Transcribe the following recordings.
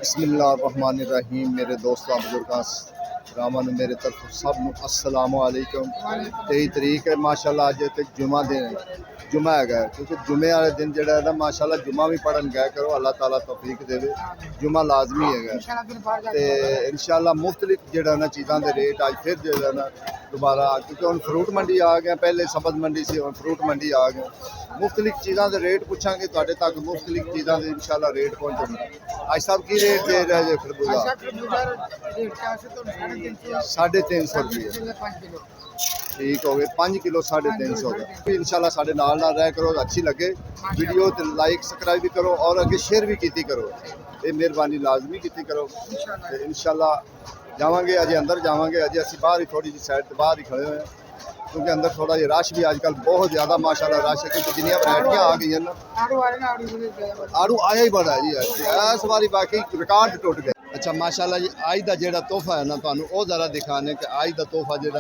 बिस्मिल्लाहिर्रहमानिर्रहीम। मेरे दोस्तों बुजुर्गों रामा ने मेरे तरफ सब अस्सलाम वालेकुम। 23 तरीक है माशाल्लाह, अज तक जुमा दिन जुमा है क्योंकि जुमे वाले दिन जो है ना माशाल्लाह जुमा भी पढ़न गया करो, अल्लाह ताला तौफीक देवे। जुमा लाजमी है तो इंशाल्लाह मुख्तलिफ जो ना चीज़ों के रेट अज फिर जो है ना दोबारा, क्योंकि हम फ्रूट मंडी आ गए, पहले सब्ज़ मंडी से हम फ्रूट मंडी आ गए। मुख्तलिफ चीज़ों के रेट पूछांगे तुहाडे तक, मुख्तलिफ चीज़ों के इंशाल्लाह रेट पहुँचेंगे। आज सब की रेट दे रहे जे खरबूजा? 350 रुपये। ठीक हो गए 5 किलो 350 का। इंशाल्लाह साढ़े नाल रह करो, अच्छी लगे वीडियो तो लाइक सब्सक्राइब भी करो और अगे शेयर भी की करो, ये मेहरबानी लाजमी की करो। इंशाल्लाह जावांगे अजे अंदर जावांगे, अजे असी बाहर ही थोड़ी जी साइड तो बाहर ही खड़े हुए हैं क्योंकि अंदर थोड़ा जिहा रश भी आजकल बहुत ज़्यादा माशाल्लाह रश है, क्योंकि जिन्नियां वैरायटियां आ गई हैं ना। आड़ू आया ही बड़ा जी, इस बारी बाकी रिकॉर्ड टुट गए। अच्छा माशाल्लाह जी, अज का जो तोहफा है ना तुहानू वो ज़रा दिखाने कि अज का तोहफा जो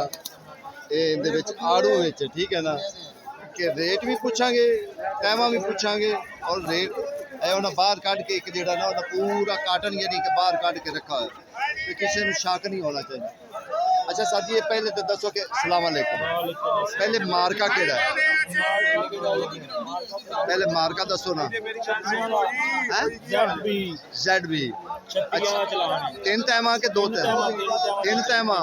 आड़ू विच, ठीक है ना, कि रेट भी पूछांगे, टाइम भी पूछांगे और रेट उन्हें बाहर कढ़ के एक जो ना पूरा काटन यानी कि बाहर कढ़ के रखा है तो किसी को शक नहीं होना चाहिए। अच्छा सर जी, ये पहले तो दसो कि सलाम अलैकुम, पहले मार्का केड़ा है? पहले मार्का दसो ना। ZB। तीन तैमा के दो तैम? तीन तैमा।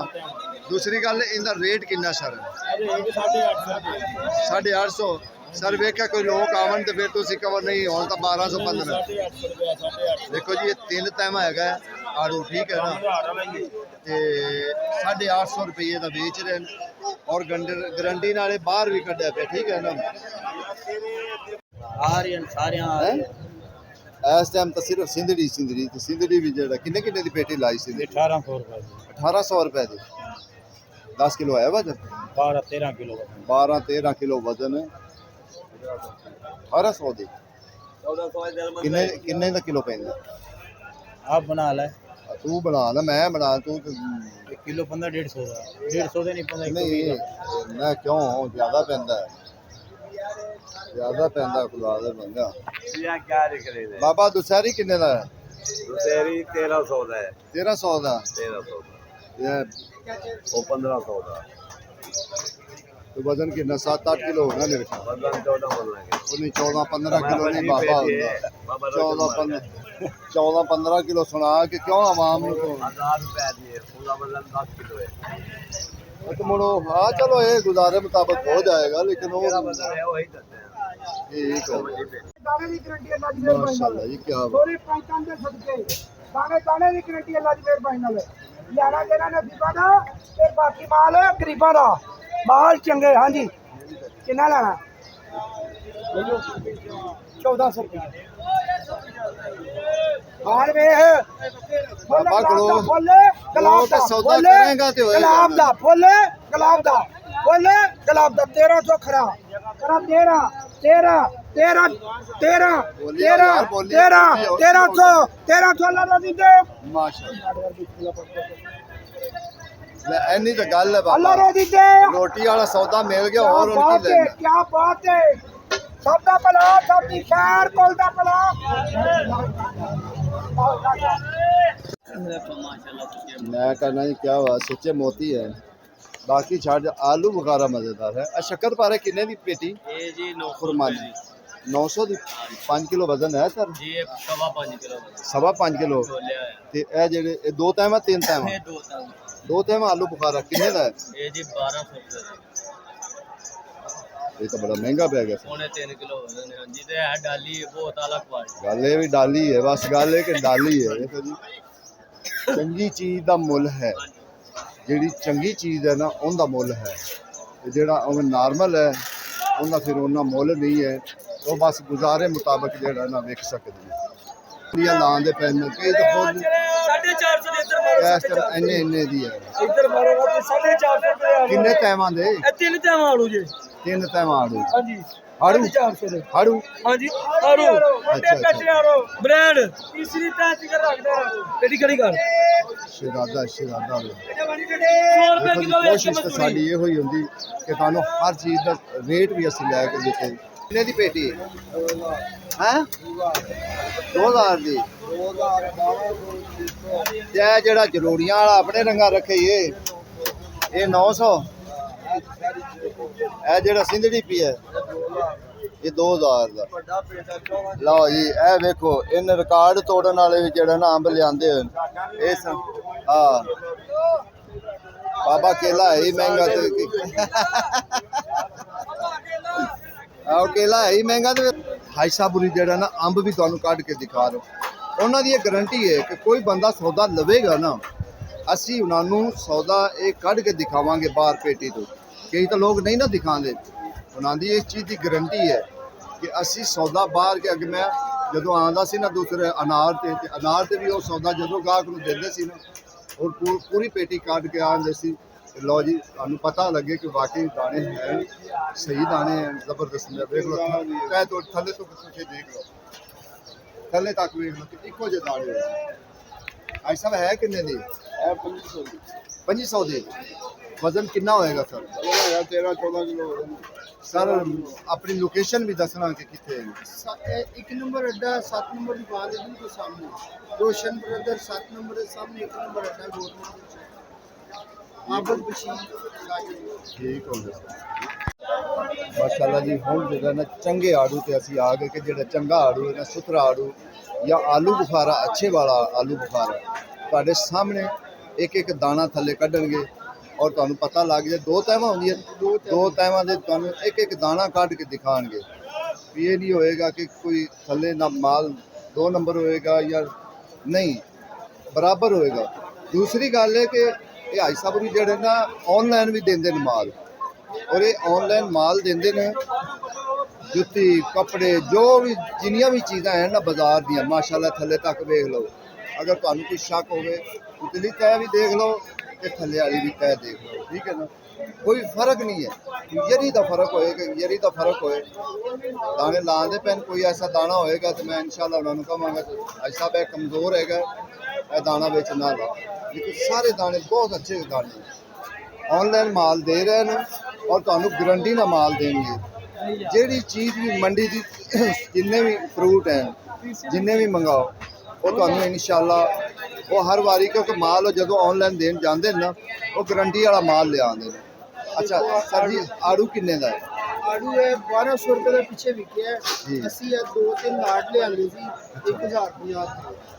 दूसरी गल इनका रेट कितना सर? 850। सर वेख्या कोई लोग आवन तो फिर तुम कवर नहीं हो तो 1215। देखो जी ये तीन तैमा है आड़ू, ठीक है ना, तो 850 रुपये का बेच रहे हैं और गारंटी नाले बाहर भी कढ़ा पे, ठीक है ना। इस टाइम तो सिर्फ सिंधड़ी भी जो किन्ने किन्ने की पेटी लाई सी? 1800 रुपए की। 10 किलो है वजन? 12-13 किलो वजन है। 1800 दी किन्ने का किलो पैंदा? आप बना ले, तू बना ला, मैं बना, तू किलो 15-150 का। 150 नहीं 15 नहीं मैं क्यों ज्यादा पैंदा है, ज्यादा पैंदा खुदा दे बंदा। क्या लिख रहे थे बाबा दुसहरी किन्ने दा है? दुसहरी 1300 का है। 1300 का। 1300 ये वो 1500 का। तो वजन कितना 7-8 किलो होना मेरे ख्याल? वजन 14 बनना है। नहीं 14-15 किलो नहीं बाबा होगा। 14-15 किलो सुना कि क्यों आवाम को 1000 रुपए दिए, पूरा वजन 10 किलो है। तो मुड़ो हाँ चलो ये गुजारे मुताबिक हो जाएगा, लेकिन वो मेरा वजन है वही करते हैं। ठीक हो माशाल्लाह जी, क्या बात। दाने की गारंटी अल्लाह की मेहरबानी नाल यारा जेना नसीबा दा ते बाकी माल गरीबां दा माल चंगे। हाँ जी कितना लेना? 1400 रुपये। हार वे बाबा करो फुल गुलाब दा, सौदा करेगा तो होएगा। गुलाब दा फुल, गुलाब दा फुल, गुलाब दा 1300 खरा करा 1300 ला दी दे माशाल्लाह। एनी तो गल है अल्लाह बाबा, रो दी दे। रोटी वाला सौदा मिल गया और क्या उनकी बात है, लेना। क्या बात है। सब दा भला, सब दी खैर, कुल दा भला। मैं कहना जी क्या बात, सच्चे मोती है। बाकी छाड़ आलू बुखारा मजेदार है। शक्कर पारे किन्ने दी पेटी? खुरमानी 900 दी। 5 किलो वजन है सर? 5.5 किलो। ते ए जेड़े दो तैम है, तीन तैम? दो तैम आलू बुखारा किन्ने दा है? ये तो बड़ा महंगा पै गया। 3 किलो वजन है जी, ते है डाली बहुत अलग क्वालिटी। गल ये भी डाली है, बस गल है कि डाली है। देखो जी चंगी चीज़ का मुल है, जिहड़ी चंगी चीज़ है ना उनका मुल है, जिहड़ा नॉर्मल है उनका फिर उन्ना मुल नहीं है। वो बस गुजारे मुताबिक जिहड़ा ना विक सकदी है। लान दे पैन कई तो खुद 450 इन्ने दी है। इधर मारो 450 रुपए। किन्ने तैमां दे? तीन तैम आड़ू जी। तीन तैम आड़ू। हाँ जी आड़ू 450 दे। आड़ू हाँ जी आड़ू अच्छा। ब्रांड तीसरी तैच कर रख दे तेरी कड़ी कर शरादा शरादा। 100 रुपए किलो कोशिश तो साड़ी ये हुई होंगी कि तुहानू हर चीज़ का रेट भी असीं लैके देते ਕਿੰਨੇ ਦੀ ਪੇਟੀ ਹੈ 2000 ਦੀ ਤੇ ਇਹ ਜਿਹੜਾ ਜਰੂਰੀਆਂ ਵਾਲਾ ਆਪਣੇ ਰੰਗਾ ਰੱਖੀਏ ਇਹ 900 ਇਹ ਜਿਹੜਾ ਸਿੰਧੜੀ ਪੀ ਹੈ ਇਹ 2000 ਦਾ ਲਓ ਜੀ ਇਹ ਵੇਖੋ ਇਹਨ ਰਿਕਾਰਡ ਤੋੜਨ ਵਾਲੇ ਵੀ ਜਿਹੜਾ ਨਾ ਅੰਬ ਲਿਆਂਦੇ ਹੋਣ ਇਸ ਹਾਂ ਬਾਬਾ ਕੇਲਾ ਹੈ ਹੀ ਮਹਿੰਗਾ ਤੇ ਆਹ ਕੇਲਾ ਹੈ ਹੀ ਮਹਿੰਗਾ ਤੇ ਹਾਈ ਸਾਬੂਰੀ ਜਿਹੜਾ ਨਾ ਅੰਬ ਵੀ ਤੁਹਾਨੂੰ ਕੱਢ ਕੇ ਦਿਖਾ ਰਹੇ ਉਹਨਾਂ ਦੀ ਇਹ ਗਾਰੰਟੀ ਹੈ ਕਿ ਕੋਈ ਬੰਦਾ ਸੌਦਾ ਲਵੇਗਾ ਨਾ ਅਸੀਂ ਉਹਨਾਂ ਨੂੰ ਸੌਦਾ ਇਹ ਕੱਢ ਕੇ ਦਿਖਾਵਾਂਗੇ ਬਾਹਰ ਪੇਟੀ ਤੋਂ ਕਈ ਤਾਂ ਲੋਕ ਨਹੀਂ ਨਾ ਦਿਖਾਉਂਦੇ ਉਹਨਾਂ ਦੀ ਇਸ ਚੀਜ਼ ਦੀ ਗਾਰੰਟੀ ਹੈ ਕਿ ਅਸੀਂ ਸੌਦਾ ਬਾਹਰ ਕੇ ਅੱਗੇ ਮੈਂ ਜਦੋਂ ਆਉਂਦਾ ਸੀ ਨਾ ਦੂਸਰੇ ਅਨਾਰ ਤੇ ਵੀ ਉਹ ਸੌਦਾ ਜਦੋਂ ਗਾਹਕ ਨੂੰ ਦਿੰਦੇ ਸੀ ਨਾ ਔਰ ਪੂਰੀ ਪੇਟੀ ਕੱਢ ਕੇ ਆਉਂਦੇ ਸੀ ਲਓ ਜੀ ਤੁਹਾਨੂੰ ਪਤਾ ਲੱਗੇ ਕਿ ਵਾਕਈ ਦਾਣੇ ਹੈ ਸਹੀ ਦਾਣੇ ਹੈ ਜ਼ਬਰਦਸਤ ਨੇ ਦੇਖ ਲਓ ਕਹਿ ਤੋਂ ਥੱਲੇ ਤੋਂ ਪਿੱਛੇ ਦੇਖ ਲਓ ਥੱਲੇ ਤੱਕ ਵੇਖ ਲਓ ਕਿ ਇੱਕੋ ਜਿਹੇ ਦਾਣੇ ਆਈ ਸਭ ਹੈ ਕਿੰਨੇ ਦੀ 2500 ਦੀ ਵਜ਼ਨ ਕਿੰਨਾ ਹੋਏਗਾ ਸਰ 13-14 ਕਿਲੋ ਸਰ ਆਪਣੀ ਲੋਕੇਸ਼ਨ ਵੀ ਦੱਸਣਾ ਕਿ ਕਿੱਥੇ ਹੈ 1 ਨੰਬਰ ਅੱਡਾ 7 ਨੰਬਰ ਦੁਕਾਨ ਦੇ ਬਿਲਕੁਲ ਸਾਹਮਣੇ ਰੋਸ਼ਨ ਬ੍ਰਦਰ 7 ਨੰਬਰ ਦੇ ਸਾਹਮਣੇ 1 ਨੰਬਰ ਅੱਡਾ ਗੋਰਮੈਂਟ ਆਬਦ ਬਸ਼ੀਰ ਠੀਕ ਹੋ ਗਿਆ ਮਾਸ਼ਾਅੱਲਾ ਜੀ ਹੁਣ ਜਿਹੜਾ ਨਾ ਚੰਗੇ ਆੜੂ ਤੇ ਅਸੀਂ ਆ ਗਏ ਕਿ ਜਿਹੜਾ ਚੰਗਾ ਆੜੂ ਹੈ ਨਾ ਸੁਥਰਾ ਆੜੂ ਜਾਂ ਆਲੂ ਬੁਖਾਰਾ ਅੱਛੇ ਵਾਲਾ ਆਲੂ ਬੁਖਾਰਾ ਤੁਹਾਡੇ ਸਾਹਮਣੇ ਇੱਕ ਇੱਕ ਦਾਣਾ ਥੱਲੇ ਕੱਢਣਗੇ ਔਰ ਤੁਹਾਨੂੰ ਪਤਾ ਲੱਗ ਜਾਏ ਦੋ ਤਹਿਵਾਂ ਹੁੰਦੀਆਂ ਦੋ ਤਹਿਵਾਂ ਦੇ ਤੁਹਾਨੂੰ ਇੱਕ ਇੱਕ ਦਾਣਾ ਕੱਢ ਕੇ ਦਿਖਾਣਗੇ ਵੀ ਇਹ ਨਹੀਂ ਹੋਏਗਾ ਕਿ ਕੋਈ ਥੱਲੇ ਨਾ ਮਾਲ 2 ਨੰਬਰ ਹੋਏਗਾ ਜਾਂ ਨਹੀਂ ਬਰਾਬਰ ਹੋਏਗਾ ਦੂਸਰੀ ਗੱਲ ਹੈ ਕਿ ਇਹ ਹਾਈ ਸਾਹਿਬ ਵੀ ਜਿਹੜੇ ਨਾ ਆਨਲਾਈਨ ਵੀ ਦਿੰਦੇ ਨੇ ਮਾਲ ਔਰ ਇਹ ਆਨਲਾਈਨ ਮਾਲ ਦਿੰਦੇ ਨੇ ਜੁੱਤੀ ਕੱਪੜੇ ਜੋ ਵੀ ਜਿੰਨੀਆਂ ਵੀ ਚੀਜ਼ਾਂ ਹਨ ਨਾ ਬਾਜ਼ਾਰ ਦੀਆਂ ਮਾਸ਼ਾਅੱਲਾ ਥੱਲੇ ਤੱਕ ਵੇਖ ਲਓ ਅਗਰ ਤੁਹਾਨੂੰ ਕੋਈ ਸ਼ੱਕ ਹੋਵੇ ਉਤਲੀ ਤਹਿ ਵੀ ਦੇਖ ਲਓ ਤੇ ਥੱਲੇ ਵਾਲੀ ਵੀ ਤਹਿ ਦੇਖ ਲਓ ਠੀਕ ਹੈ ਨਾ ਕੋਈ ਫਰਕ ਨਹੀਂ ਹੈ ਯਰੀ ਦਾ ਫਰਕ ਹੋਏਗਾ ਯਰੀ ਦਾ ਫਰਕ ਹੋਏ ਦਾਣੇ ਲਾਉਂਦੇ ਪੈਣ ਕੋਈ ਐਸਾ ਦਾਣਾ ਹੋਏਗਾ ਤੇ ਮੈਂ ਇਨਸ਼ਾਅੱਲਾ ਉਹਨਾਂ ਨੂੰ ਕਹਾਂਗਾ ਐਸਾ ਬੈ ਕਮਜ਼ੋਰ ਹੈਗਾ ਇਹ ਦਾਣਾ ਵਿੱਚ ਨਾ ਲਾ ਲੇਕਿਨ ਸਾਰੇ ਦਾਣੇ ਬਹੁਤ ਅੱਛੇ ਦਾਣੇ ਆਨਲਾਈਨ ਮਾਲ ਦੇ ਰਹੇ ਨੇ ਔਰ ਤੁਹਾਨੂੰ ਗਰੰਟੀ ਨਾਲ ਮਾਲ ਦੇਣਗੇ ਜਿਹੜੀ ਚੀਜ਼ ਵੀ ਮੰਡੀ ਦੀ ਜਿੰਨੇ ਵੀ ਫਰੂਟ ਹੈ ਜਿੰਨੇ ਵੀ ਮੰਗਾਓ ਉਹ ਤੁਹਾਨੂੰ ਇਨਸ਼ਾਅੱਲਾ ਉਹ ਹਰ ਵਾਰੀ ਕਿਉਂਕਿ ਮਾਲ ਜਦੋਂ ਆਨਲਾਈਨ ਦੇਣ ਜਾਂਦੇ ਨੇ ਨਾ ਉਹ ਗਰੰਟੀ ਵਾਲਾ ਮਾਲ ਲਿਆਉਂਦੇ ਨੇ ਅੱਛਾ ਸਰ ਜੀ ਆੜੂ ਕਿੰਨੇ ਦਾ ਹੈ ਆੜੂ ਹੈ 1200 ਰੁਪਏ ਦੇ ਪਿੱਛੇ ਵਿਕਿਆ ਜੀ। ਅਸੀਂ ਇਹ 2-3 ਲਾਟ ਲਿਆਂਦੇ ਸੀ 1050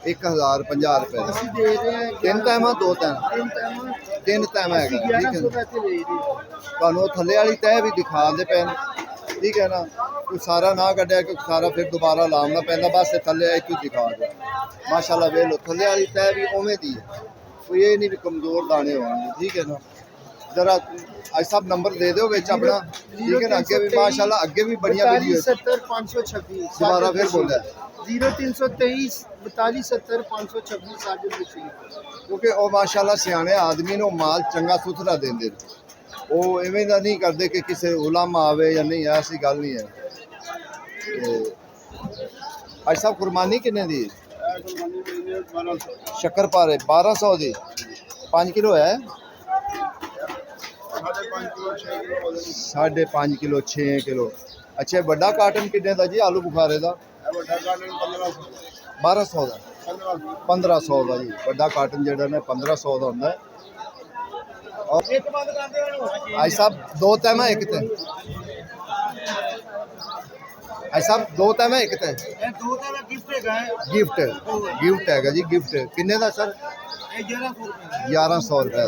1050 ਰੁਪਏ ਦਾ ਅਸੀਂ ਦੇ ਰਹੇ ਹਾਂ ਤਿੰਨ ਟਾਈਮਾਂ ਦੋ ਟਾਈਮ 3 ਟਾਈਮ ਤਿੰਨ ਟਾਈਮ ਹੈਗਾ ਠੀਕ ਹੈ 1100 ਨਾ? ਪੈਸੇ ਦੇ ਰਹੇ ਤੁਹਾਨੂੰ ਉਹ ਥੱਲੇ ਵਾਲੀ ਤਹਿ ਵੀ ਦਿਖਾਉਂਦੇ ਪੈਣ ਠੀਕ ਹੈ ਨਾ ਕੋਈ ਸਾਰਾ ਨਾ ਕੱਢਿਆ ਕਿ ਸਾਰਾ ਫਿਰ ਦੁਬਾਰਾ ਲਾਉਣਾ ਪੈਂਦਾ ਬਸ ਇਹ ਥੱਲੇ ਇੱਕ ਹੀ ਦਿਖਾ ਦਿਓ ਮਾਸ਼ਾਅੱਲਾ ਵੇਖ ਲਓ ਥੱਲੇ ਵਾਲੀ ਤਹਿ ਵੀ ਉਵੇਂ ਦੀ ਹੈ ਕੋਈ ਇਹ ਨਹੀਂ ਵੀ ਕਮਜ਼ੋਰ ਦਾਣੇ ਹੋਣਗੇ ਠੀਕ ਹੈ ਨਾ जरा आज सब नंबर दे दो ਵਿੱਚ ਆਪਣਾ ਠੀਕ ਹੈ ਨਾ ਅੱਗੇ ਵੀ ਮਾਸ਼ਾਅੱਲਾ ਅੱਗੇ ਵੀ ਬੜੀਆਂ ਵੀਡੀਓ 70 526 ਦੁਬਾਰਾ ਫਿਰ ਬੋਲਿਆ 0323 42 70 526 ਸਾਜਿਦ ਬਸ਼ੀਰ ਕਿਉਂਕਿ ਉਹ ਮਾਸ਼ਾਅੱਲਾ ਸਿਆਣੇ ਆਦਮੀ ਨੂੰ ਮਾਲ ਚੰਗਾ ਸੁਥਰਾ ਦਿੰਦੇ ਨੇ ਉਹ ਐਵੇਂ ਦਾ ਨਹੀਂ ਕਰਦੇ ਕਿ ਕਿਸੇ ਉਲਾਮਾ ਆਵੇ ਜਾਂ ਨਹੀਂ ਐਸੀ ਗੱਲ ਨਹੀਂ ਹੈ ਅੱਜ ਸਭ ਕੁਰਬਾਨੀ ਕਿੰਨੇ ਦੀ ਸ਼ੱਕਰ ਪਾਰੇ 1200 ਦੀ 5 ਕਿਲੋ ਹੈ 5.5 ਕਿਲੋ 6 ਕਿਲੋ ਅੱਛਾ ਵੱਡਾ ਕਾਟਨ ਕਿੰਨੇ ਦਾ ਜੀ ਆਲੂ ਬੁਖਾਰੇ ਦਾ 1200 ਦਾ 1500 ਦਾ ਜੀ ਵੱਡਾ ਕਾਟਨ ਜਿਹੜਾ ਨਾ 1500 ਦਾ ਹੁੰਦਾ ਔਰ ਅੱਜ ਸਭ ਦੋ ਟਾਈਮ ਇੱਕ ਤੇ ਅੱਜ ਸਭ ਦੋ ਟਾਈਮ ਇੱਕ ਤੇ ਇਹ ਦੋ ਤਾਂ ਗਿਫਟ ਹੈਗਾ ਗਿਫਟ ਹੈਗਾ ਜੀ ਗਿਫਟ ਕਿੰਨੇ ਦਾ ਸਰ ਇਹ 1100 ਰੁਪਏ ਦਾ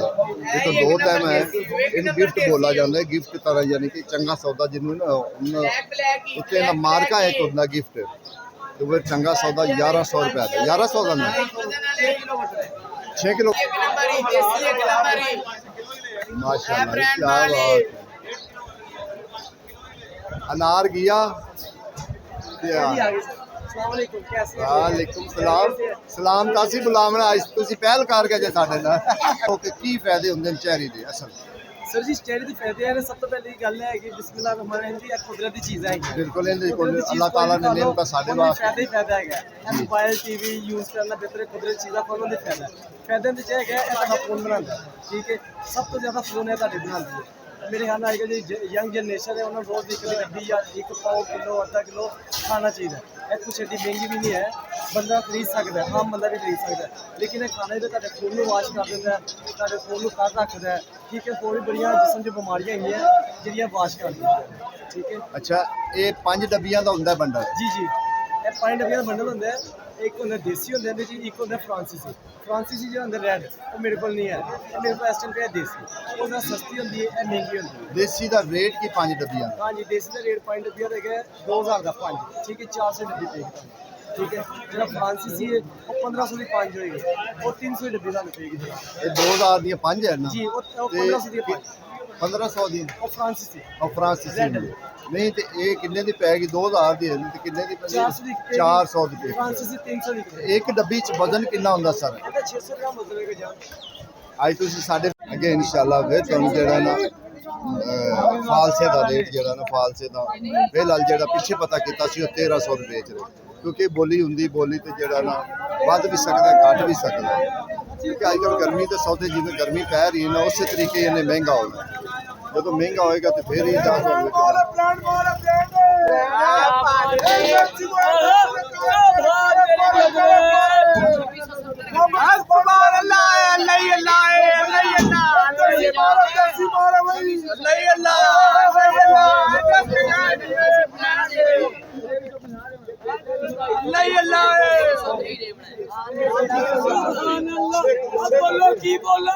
ਇਹ ਤਾਂ ਦੋ ਟਾਈਮ ਹੈ ਇਹਨੂੰ ਗਿਫਟ ਬੋਲਾ ਜਾਂਦਾ ਹੈ ਗਿਫਟ ਤਰ੍ਹਾਂ ਯਾਨੀ ਕਿ ਚੰਗਾ ਸੌਦਾ ਜਿਹਨੂੰ ਨਾ ਉੱਤੇ ਨਾ ਮਾਰਕਾ ਇੱਕ ਹੁੰਦਾ ਗਿਫਟ ਤੇ ਉਹ ਚੰਗਾ ਸੌਦਾ 1100 ਰੁਪਏ ਦਾ 1100 ਦਾ ਨਹੀਂ 6 ਕਿਲੋ माशाल्लाह क्या बात अनार गया वालेकुम सलाम सलाम तासी बुलावना आज तुसी पहल कर गए जे साडे नाल ओके की फायदे हुंदे ने चेहरे दे असल सर जी चेहरे दे फायदे है सब तो पहली गल है कि बिस्मिल्लाह रहमान रहीम जी कुदरती चीज है बिल्कुल इनदे कोल अल्लाह ताला ने नेमत साडे वास्ते फायदा ही फायदा है मोबाइल टीवी यूज करना बेहतर कुदरती चीज़ा फोन दे फायदा फायदे दे है ये फोन बनांदा ठीक है सब तो ज्यादा फोन है ਤੁਹਾਡੇ ਬਣਾਉਂਦੀ है ਮੇਰੇ ਖਿਆਲ ਨਾਲ ਅੱਜ ਦੀ ਯੰਗ ਜਨਰੇਸ਼ਨ ਹੈ ਉਹਨਾਂ ਨੂੰ ਰੋਜ਼ ਇੱਕ ਡੱਬੀ ਜਾਂ ਇੱਕ ਪਾਓ ਕਿਲੋ ਅੱਧਾ ਕਿਲੋ ਖਾਣਾ ਚਾਹੀਦਾ ਹੈ। ਇਹ ਕੁਛ ਐਡੀ ਮਹਿੰਗੀ ਵੀ ਨਹੀਂ ਹੈ, ਬੰਦਾ ਖਰੀਦ ਸਕਦਾ ਹੈ, ਆਮ ਬੰਦਾ ਵੀ ਖਰੀਦ ਸਕਦਾ ਹੈ। ਲੇਕਿਨ ਇਹ ਖਾਣਾ ਜਿਹੜਾ ਤੁਹਾਡੇ ਖੂਨ ਨੂੰ ਵਾਸ਼ ਕਰ ਦਿੰਦਾ ਹੈ, ਤੁਹਾਡੇ ਖੂਨ ਨੂੰ ਕਰ ਰੱਖਦਾ ਹੈ। ਠੀਕ ਹੈ, ਹੋਰ ਵੀ ਬੜੀਆਂ ਜਿਸਮ 'ਚ ਬਿਮਾਰੀਆਂ ਹੈਗੀਆਂ ਜਿਹੜੀਆਂ ਵਾਸ਼ ਕਰ ਦਿੰਦੀਆਂ ਹੈ। ਠੀਕ ਹੈ ਅੱਛਾ, ਇਹ 5 ਡੱਬੀਆਂ ਦਾ ਹੁੰਦਾ ਬੰਡਲ। ਜੀ ਜੀ, ਇਹ 5 ਡੱਬੀਆਂ ਦਾ ਬੰਡਲ ਹੁੰਦਾ ਹੈ। ਇੱਕ ਹੁੰਦਾ ਦੇਸੀ ਹੁੰਦਾ ਇਹਦੇ 'ਚ, ਇੱਕ ਹੁੰਦਾ ਫਰਾਂਸੀਸੀ। ਫਰਾਂਸੀਸੀ ਜਿਹੜਾ ਹੁੰਦਾ ਰੈਡ, ਉਹ ਮੇਰੇ ਕੋਲ ਨਹੀਂ ਹੈ, ਇਹ ਮੇਰੇ ਕੋਲ ਇਸ ਟਾਈਮ ਪਿਆ ਦੇਸੀ। ਉਹਦਾ ਸਸਤੀ ਹੁੰਦੀ ਹੈ, ਇਹ ਮਹਿੰਗੀ ਹੁੰਦੀ ਹੈ। ਦੇਸੀ ਦਾ ਰੇਟ ਕੀ 5 ਡੱਬੀਆਂ ਦਾ? ਹਾਂਜੀ, ਦੇਸੀ ਦਾ ਰੇਟ 5 ਡੱਬੀਆਂ ਦਾ ਹੈਗਾ 2000 ਦਾ 5। ਠੀਕ ਹੈ, 400 ਡੱਬੀ ਪਏਗੀ ਤੁਹਾਨੂੰ। ਠੀਕ ਹੈ, ਜਿਹੜਾ ਫਰਾਂਸੀਸੀ ਹੈ ਉਹ 1500 ਦੀ 5 ਹੋਏਗੀ, ਉਹ 300 ਡੱਬੀ ਤੁਹਾਨੂੰ ਪਏਗੀ। ਇਹ 2000 ਦੀਆਂ 5 ਹੈ ਨਾ ਜੀ, ਉਹ 1500 ਦੀ 5। 1500 ਦੀ ਉਹ ਫਰਾਂਸੀਸੀ ਉਹ ਫਰਾਂਸੀਸੀ ਹੁੰਦੀ ਹੈ। ਨਹੀਂ ਤੇ ਇਹ ਕਿੰਨੇ ਦੀ ਪੈਗੀ? 2000 ਦੀ ਹੈ ਤੇ ਕਿੰਨੇ ਦੀ ਪੈਗੀ? 400 ਦੀ 400 ਦੀ ਪੈਗੀ। ਫਰਾਂਸੀਸੀ 300 ਦੀ ਪਏਗੀ। ਇੱਕ ਡੱਬੀ ਚ ਵਜ਼ਨ ਕਿੰਨਾ ਹੁੰਦਾ ਸਰ? ਇਹਦਾ 600 ਗ੍ਰਾਮ ਹੋਵੇਗਾ ਜਾਂ ਅੱਜ ਤੁਸੀਂ ਸਾਡੇ ਅੱਗੇ ਇਨਸ਼ਾਅੱਲਾ ਫਿਰ ਤੁਹਾਨੂੰ ਜਿਹੜਾ ਨਾ ਫਾਲਸੇ ਦਾ ਰੇਟ ਜਿਹੜਾ ਨਾ ਫਾਲਸੇ ਦਾ ਫਿਲਹਾਲ ਜਿਹੜਾ ਪਿੱਛੇ ਪਤਾ ਕੀਤਾ ਸੀ ਉਹ 1300 ਰੁਪਏ ਵੇਚ ਰਹੇ, ਕਿਉਂਕਿ ਬੋਲੀ ਹੁੰਦੀ, ਬੋਲੀ ਤੇ ਜਿਹੜਾ ਨਾ ਵੱਧ ਵੀ ਸਕਦਾ ਘੱਟ ਵੀ ਸਕਦਾ। ਕਿਉਂਕਿ ਅੱਜ ਕੱਲ੍ਹ ਗਰਮੀ ਦੇ ਸੌਦੇ ਜਿਵੇਂ ਗਰਮੀ ਪੈ ਰਹੀ ਹੈ ਨਾ ਉਸੇ ਤਰੀਕੇ ਇਹਨੇ ਮਹਿੰਗਾ ਹੋਣਾ। ਜਦੋਂ ਮਹਿੰਗਾ ਹੋਏਗਾ ਤੇ ਫਿਰ ਹੀ ਜਾ बोलो की बोलो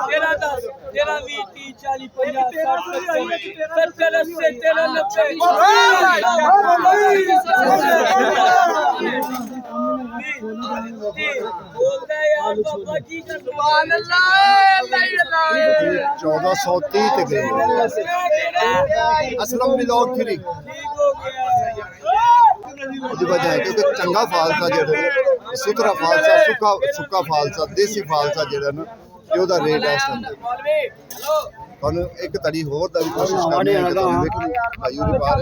तेरा 10 तेरा 20 30 40 50 60 70 80 बोलता है यार बाबा की कर सुभान अल्लाह 1430 ਤੇ ਗਏ। ਅਸਲਮ ਮਿਲੋਕ ਥਰੀ ਉਹਦੀ ਵਜ੍ਹਾ ਹੈ ਕਿਉਂਕਿ ਚੰਗਾ ਫਾਲਸਾ ਜਿਹੜਾ ਸੁਥਰਾ ਫਾਲਸਾ ਸੁੱਕਾ ਫਾਲਸਾ ਦੇਸੀ ਫਾਲਸਾ ਜਿਹੜਾ ਨਾ ਤੇ ਉਹਦਾ ਰੇਟ ਇਸ ਤਰ੍ਹਾਂ ਤੁਹਾਨੂੰ ਇੱਕ ਤੜੀ ਹੋਰ ਦਾ ਵੀ ਕੋਸ਼ਿਸ਼ ਕਰਨੀ ਹੈ ਕਿ ਤੁਹਾਨੂੰ ਵੇਖੋ ਭਾਈ ਉਹਦੀ ਬਾਹਰ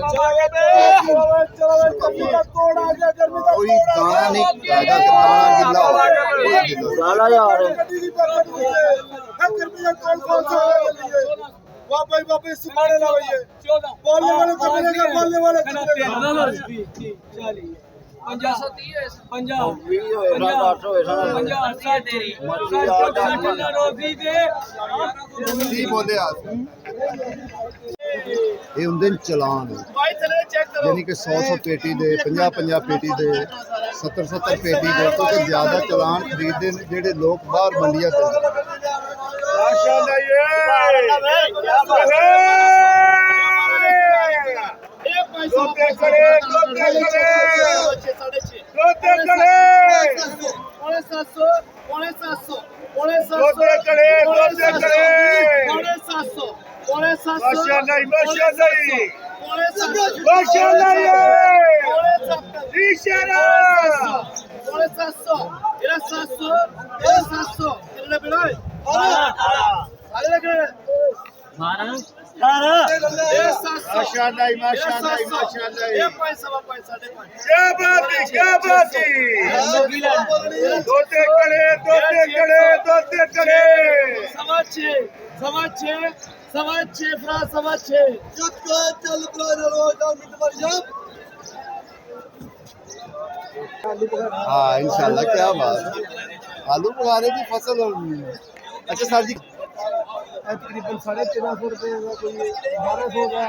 ਕੋਈ ਦਾਣਾ ਨਹੀਂ ਹੈਗਾ ਕਿ ਦਾਣਾ ਗਿੱਲਾ ਹੋਵੇ ਸਾਲਾ ਯਾਰ वापस वापस सुखाने ला भैया 14 बोलने वाले को मिलेगा बोलने वाले को मिलेगा 40 50 ਕੀ ਬੋਲੇ ਆ ਇਹ ਹੁੰਦੇ ਨੇ ਚਲਾਨ ਯਾਨੀ ਕਿ 100 ਪੇਟੀ ਦੇ 50 ਪੇਟੀ ਦੇ 70 ਪੇਟੀ ਦੇ ਤੋਂ ਜ਼ਿਆਦਾ ਚਲਾਨ ਖਰੀਦਦੇ ਨੇ ਜਿਹੜੇ ਲੋਕ ਬਾਹਰ ਮੰਡੀਆਂ ਤੋਂ। हाँ इंशाल्लाह, क्या बात। आलू बुखारे की फसल। अच्छा सर जी तकरीबन 1350 रुपए का कोई 1200 का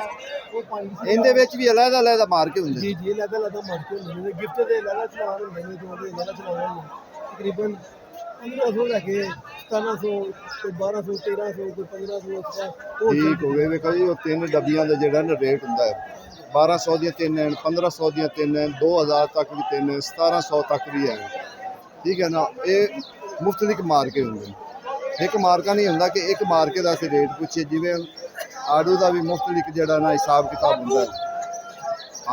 वो 5 इनदे विच भी अलग अलग मार्के हुंदे। जी जी अलग अलग मार्के होंगे ने गिफ्ट दे लाला चलान होंगे ने जो दे लाला चलान तकरीबन 1500 लगे 1700 ਤੇ 1200 1300 ਤੇ 1500 ठीक हो गए। देखो जी वो 3 डब्बियां ਦਾ ਜਿਹੜਾ ਨਾ ਰੇਟ ਹੁੰਦਾ ਹੈ 1200 ਦੀਆਂ 3 हैं, 1500 ਦੀਆਂ 3 हैं, 2000 तक भी 3 हैं, 1700 तक भी है। ठीक है ना, ये मुख्तलिफ मार्के होंगे। एक मार्का नहीं होंदा कि एक मार्के का असीं रेट पूछे। जिवें आड़ू का भी मुख्तलिफ जिहड़ा ना हिसाब किताब होंदा है।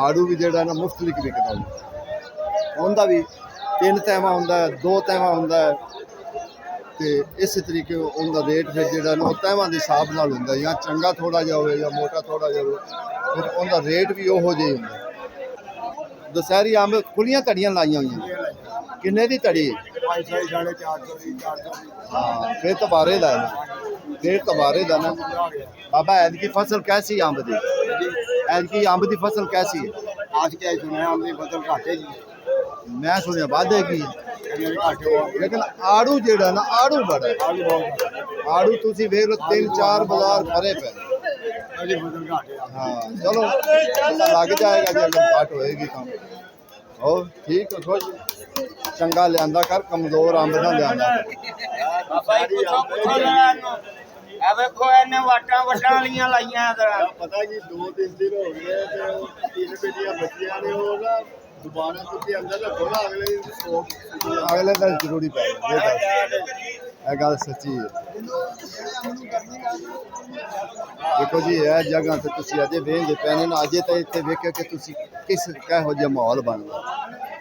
आड़ू भी जिहड़ा ना मुख्तलिफ विकदा होंदा, उनका भी 3 तैमा होंदा है, 2 तैमा होंदा है। तो इस तरीके उनका रेट फिर जो ना तैवां के हिसाब नाल होंदा, या चंगा थोड़ा जिहा होवे या मोटा थोड़ा जिहा होवे, फिर उनका रेट भी उहो जिहा होंदा। दशहरी अंब खुलियां तड़ियां लाइयां हुई किन्ने दी तड़ी? हाँ फिर तो बारे दा है ना, फिर तो बारे दा ना। बाबा ऐद की फसल कैसी है अम्ब दी? ऐद की अम्ब की फसल कैसी है? आज क्या सुना है हमने फसल घाटे जी मैं सुनिया वादे की, लेकिन आड़ू जेड़ा ना आड़ू बड़ा है। आड़ू तुसी वेख लो 3-4 बाजार भरे पे। हाँ चलो पता लग जाएगा जी अगर घाट होएगी काम। हो ठीक है खुश चंगा लियांदा कर, कमजोर अम्ब ना लियांदा कर। ਵੇਖੋ ਇਹਨੇ ਵਾਟਾਂ ਵੱਟਾਂ ਵਾਲੀਆਂ ਲਾਈਆਂ पता जी 2-3 दिन हो गए ते 3 बेटियां बच्चियां ने वो ना दुबारा तुझे अंदर रखो ना अगले दिन जरूरी पै ये गल सच्ची है। देखो जी यह जगह ते तुसी अजे वेंदे पैने ना, अजे तो इत्थे वेखिया कि तुसी किस कहो जिहा माहौल बनदा,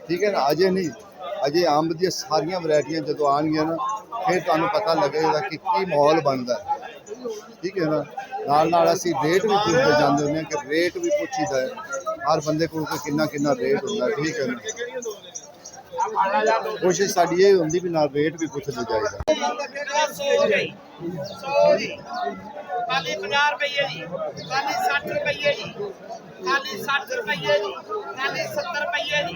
ठीक है ना। अजे नहीं, अजे अंब दी सारियां वैरायटियां जदों आउणगियां ना फिर तुहानूं पता लगेगा कि की माहौल बनदा है, ठीक है ना। नाल असीं रेट भी पुछदे जांदे हुंदे कि रेट भी पुछीदा है हर बंदे कोल कि किन्ना रेट हुंदा, ठीक है ना। कोशिश साडी ये हुंदी भी नाल रेट भी पुछदे जाईदा। खाली 50 रुपये जी, खाली 60 रुपये जी, खाली 60 रुपये जी, खाली 70 रुपये जी,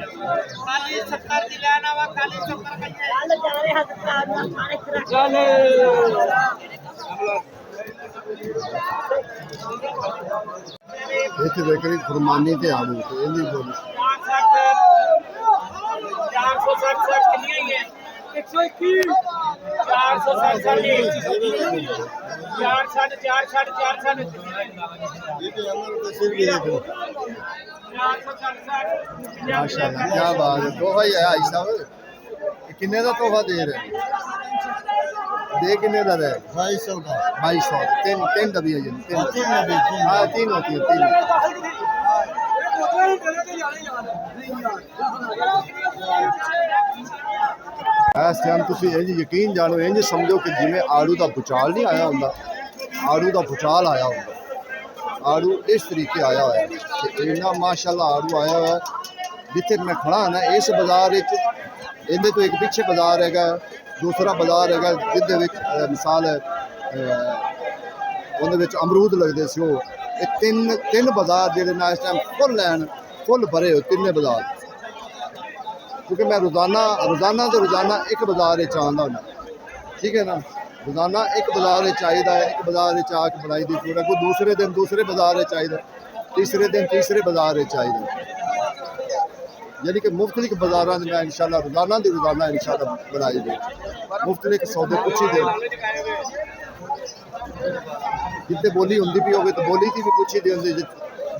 खाली 70 की लेना वा, खाली 70 रुपये। इत्थे देख रही फरमानी ते आलू ते इहदी बोली 460 कितनी ही है 121 460 माशाल्लाह क्या बात है। तोहफा ही है भाई साहब, किन्ने का तोहफा दे रहे हैं? दे किन्ने का रहे? 2200 का 2200 तीन डब्बी है जी, तीन डब्बी। हाँ 3 होती है 3। इस टाइम तुसी इंज यकीन जानो, इंज समझो कि जिवें आड़ू का भुचाल नहीं आया हुंदा, आड़ू का भुचाल आया हुंदा। आड़ू इस तरीके आया हुआ है कि इन्ना माशाल्लाह आड़ू आया हुआ है। जिथे मैं खड़ा ना इस बाजार इहदे तो एक पिछे बाजार हैगा, दूसरा बाजार हैगा जिहदे विच मिसाल उहदे विच अमरूद लगदे सी। ओह तीन बाजार जिहड़े ना इस टाइम फुल भरे हो तिन्ने बाजार, क्योंकि मैं रोजाना एक बाजार आंदा हुंदा, ठीक है ना। रोजाना एक बाजार चाहिदा है, एक बाजार आके बनाई दी पूरा, कोई दूसरे दिन दूसरे बाजार चाहिदा, तीसरे दिन तीसरे बाजार चाहिदा, यानी कि मुख्तलिफ बाजारां में मैं इंशाअल्लाह रोजाना इंशाअल्लाह बनाई दे मुख्तलिफ सौदे पुछी दे। जिते बोली हुंदी पई होवे तो बोली दी भी पुछी दी हुंदी,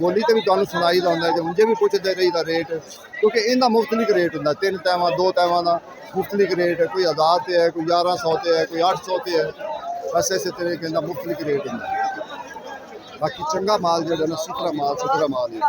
बोली तो भी तुहानूं सुनाई दा हुंदा, उंजे भी पुछदे रहीदा रेट, क्योंकि इनका मुख्तलिफ रेट हुंदा। 3 टाइमां 2 टाइमां का मुख्तलिफ रेट है, कोई 1000 ते है, कोई 1100 ते है, कोई 800 ते है, बस इस तरीके का मुख्तलिफ रेट हुंदा। बाकी चंगा माल जो है ना सुथरा माल है।